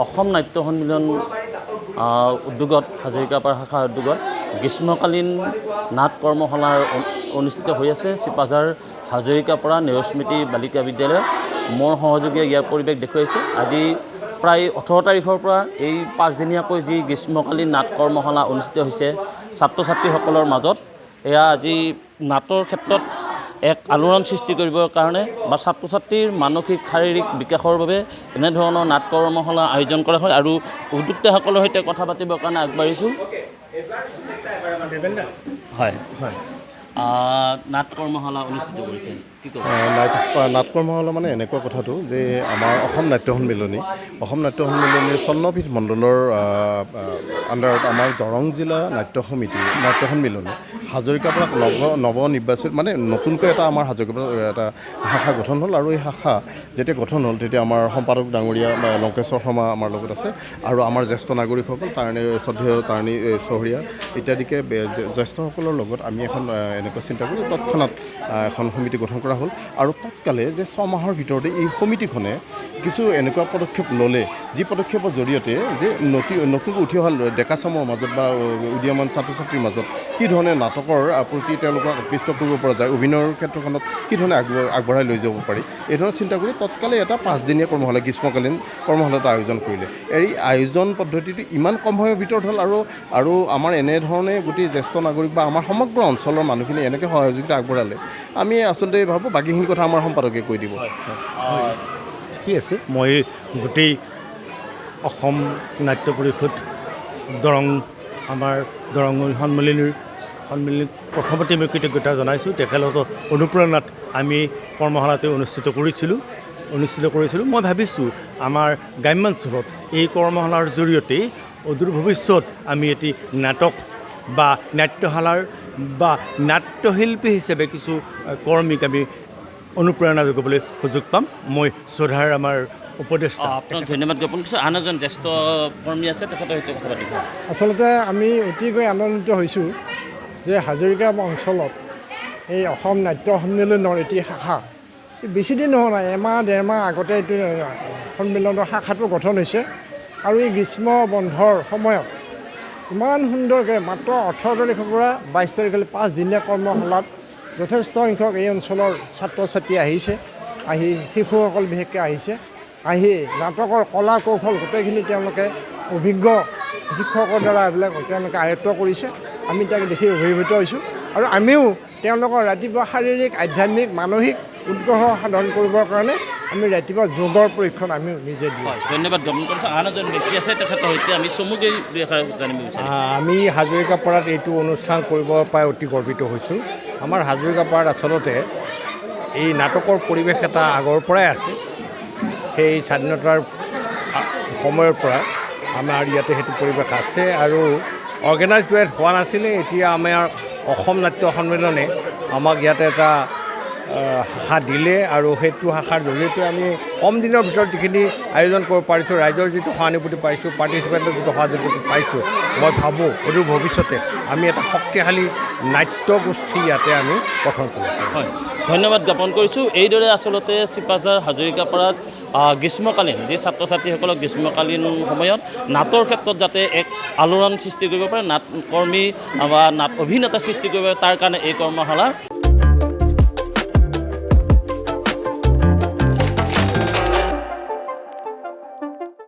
অসম নাট্য সন্মিলন উদ্যোগত হাজৰিকাপাৰা শাখা উদ্যোগত গ্ৰীষ্মকালীন নাট কৰ্মশালাৰ অনুষ্ঠিত হৈ আছে চিপাঝাৰ হাজৰিকাপাৰা নেওস্মৃতি বালিকা বিদ্যালয় মোৰ সহযোগীয়ে ইয়াৰ পৰিৱেশ দেখুৱাইছে। আজি প্ৰায় 18 তাৰিখৰ পৰা এই 5 দিনীয়াকৈ যি গ্ৰীষ্মকালীন নাট কৰ্মশালা অনুষ্ঠিত হৈছে ছাত্ৰ ছাত্ৰীসকলৰ মাজত, এয়া আজি নাটৰ ক্ষেত্ৰত এক আলোড়ন সৃষ্টি কৰিবৰ কাৰণে বা ছাত্ৰ ছাত্ৰীৰ মানসিক শাৰীৰিক বিকাশৰ বাবে এনেধৰণৰ নাট কৰ্মশালা আয়োজন কৰা হয় আৰু উদ্যোক্তাসকলৰ সৈতে কথা পাতিবৰ কাৰণে আগবাঢ়িছোঁ। হয় হয় নাট কৰ্মশালা অনুষ্ঠিত কৰিছে কি ক'ব? নাট কৰ্মশালা মানে এনেকুৱা কথাটো যে আমাৰ অসম নাট্য সন্মিলনী চন্নপীঠ মণ্ডলৰ আণ্ডাৰত আমাৰ দৰং জিলা নাট্য সন্মিলনী হাজৰিকাপাৰা নৱনিৰ্বাচিত মানে নতুনকৈ এটা আমাৰ হাজৰিকাপাৰা এটা শাখা গঠন হ'ল আৰু এই শাখা যেতিয়া গঠন হ'ল তেতিয়া আমাৰ সম্পাদক ডাঙৰীয়া লংকেশ্বৰ শৰ্মা আমাৰ লগত আছে আৰু আমাৰ জ্যেষ্ঠ নাগৰিকসকল শ্ৰদ্ধেয় তাৰণী চহৰীয়া ইত্যাদিকে জ্যেষ্ঠসকলৰ লগত আমি এখন এনেকুৱা চিন্তা কৰি তৎক্ষণাত এখন সমিতি গঠন কৰা হ'ল আৰু তৎকালে যে 6 মাহৰ ভিতৰতে এই সমিতিখনে কিছু এনেকুৱা পদক্ষেপ ল'লে যি পদক্ষেপৰ জৰিয়তে যে নতুনকৈ উঠি অহা ডেকা চামৰ মাজত বা উদীয়মান ছাত্ৰ ছাত্ৰীৰ মাজত কি ধৰণে নাটকৰ প্ৰতি তেওঁলোকক আকৃষ্ট কৰিব পৰা যায়, অভিনয়ৰ ক্ষেত্ৰখনত কি ধৰণে আগবঢ়াই লৈ যাব পাৰি, এই ধৰণৰ চিন্তা কৰি তৎকালে এটা 5 দিনীয়া কৰ্মশালা গ্ৰীষ্মকালীন কৰ্মশালা এটা আয়োজন কৰিলে। এই আয়োজন পদ্ধতিটো ইমান কম সময়ৰ ভিতৰত হ'ল আৰু আমাৰ এনেধৰণে গোটেই জ্যেষ্ঠ নাগৰিক বা আমাৰ সমগ্ৰ অঞ্চলৰ মানুহখিনি এনেকৈ সহযোগিতা আগবঢ়ালে আমি আচলতে ভাবোঁ বাকীখিনি কথা আমাৰ সম্পাদকে কৈ দিব। ঠিকেই আছে, মই গোটেই অসম নাট্য পৰিষদ আমাৰ দৰং সন্মিলনীৰ প্ৰথমতে মই কৃতজ্ঞতা জনাইছোঁ। তেখেতৰ অনুপ্ৰেৰণাত আমি কৰ্মশালাটো অনুষ্ঠিত কৰিছিলোঁ। মই ভাবিছোঁ আমাৰ গ্ৰাম্যাঞ্চলত এই কৰ্মশালাৰ জৰিয়তে অদূৰ ভৱিষ্যত আমি এটি নাটক বা নাট্যশালাৰ বা নাট্যশিল্পী হিচাপে কিছু কৰ্মীক আমি অনুপ্ৰেৰণা যোগাবলৈ সুযোগ পাম। মই শ্ৰদ্ধাৰ আমাৰ উপদেষ্টা ধন্যবাদ জ্ঞাপন কৰিছোঁ। আন এজন জ্যেষ্ঠ কৰ্মী আছে, তেখেতৰ সৈতে কথা পাতিব। আচলতে আমি অতিকৈ আনন্দিত হৈছোঁ যে হাজৰিকা অঞ্চলত এই অসম নাট্য সন্মিলনৰ এটি শাখা বেছিদিন হোৱা নাই, এমাহ ডেৰমাহ আগতে এইটো সন্মিলনৰ শাখাটো গঠন হৈছে আৰু এই গ্ৰীষ্ম বন্ধৰ সময়ত ইমান সুন্দৰকৈ মাত্ৰ 18 তাৰিখৰ পৰা 22 তাৰিখলৈ 5 দিনীয়া কৰ্মশালাত যথেষ্ট সংখ্যক এই অঞ্চলৰ ছাত্ৰ ছাত্ৰী আহিছে, আহি শিশুসকল বিশেষকৈ আহিছে, আহি নাটকৰ কলা কৌশল গোটেইখিনি তেওঁলোকে অভিজ্ঞ শিক্ষকৰ দ্বাৰা এইবিলাক তেওঁলোকে আয়ত্ব কৰিছে। আমি তাক দেখি অভিভূত হৈছোঁ আৰু আমিও তেওঁলোকৰ ৰাতিপুৱা শাৰীৰিক আধ্যাত্মিক মানসিক উৎকৰ্ষ সাধন কৰিবৰ কাৰণে আমি ৰাতিপুৱা যোগৰ পৰীক্ষণ আমি নিজে দিওঁ। ধন্যবাদ জ্ঞাপন কৰিছোঁ। আন এজন ব্যক্তি আছে, তেখেতৰ সৈতে আমি চমুকৈ জানিব বিচাৰিম। আমি হাজৰিকাপাৰাত এইটো অনুষ্ঠান কৰিব পাই অতি গৰ্বিত হৈছোঁ। আমাৰ হাজৰিকাপাৰাত আচলতে এই নাটকৰ পৰিৱেশ এটা আগৰ পৰাই আছে। সেই স্বাধীনতাৰ সময়ৰ পৰা আমাৰ ইয়াতে সেইটো পৰিৱেশ আছে আৰু অৰ্গেনাইজ হোৱা নাছিলে। এতিয়া আমাৰ অসম নাট্য সন্মিলনে আমাক ইয়াতে এটা শাখা দিলে আৰু সেইটো শাখাৰ জৰিয়তে আমি কম দিনৰ ভিতৰত যিখিনি আয়োজন কৰিব পাৰিছোঁ, ৰাইজৰ যিটো সহানুভূতি পাইছোঁ, পাৰ্টিচিপেণ্টৰ যিটো সহযোগিতা পাইছোঁ, মই ভাবোঁ অদূৰ ভৱিষ্যতে আমি এটা শক্তিশালী নাট্য গোষ্ঠী ইয়াতে আমি গঠন কৰিম। হয়, ধন্যবাদ জ্ঞাপন কৰিছোঁ। এইদৰে আচলতে চিপাঝাৰ হাজৰিকাপাৰাত গ্ৰীষ্মকালীন যি ছাত্ৰ ছাত্ৰীসকলক গ্ৰীষ্মকালীন সময়ত নাটৰ ক্ষেত্ৰত যাতে এক আলোড়ন সৃষ্টি কৰিব পাৰে, নাট কৰ্মী বা নাট অভিনেতা সৃষ্টি কৰিব পাৰে, তাৰ কাৰণে এই কৰ্মশালা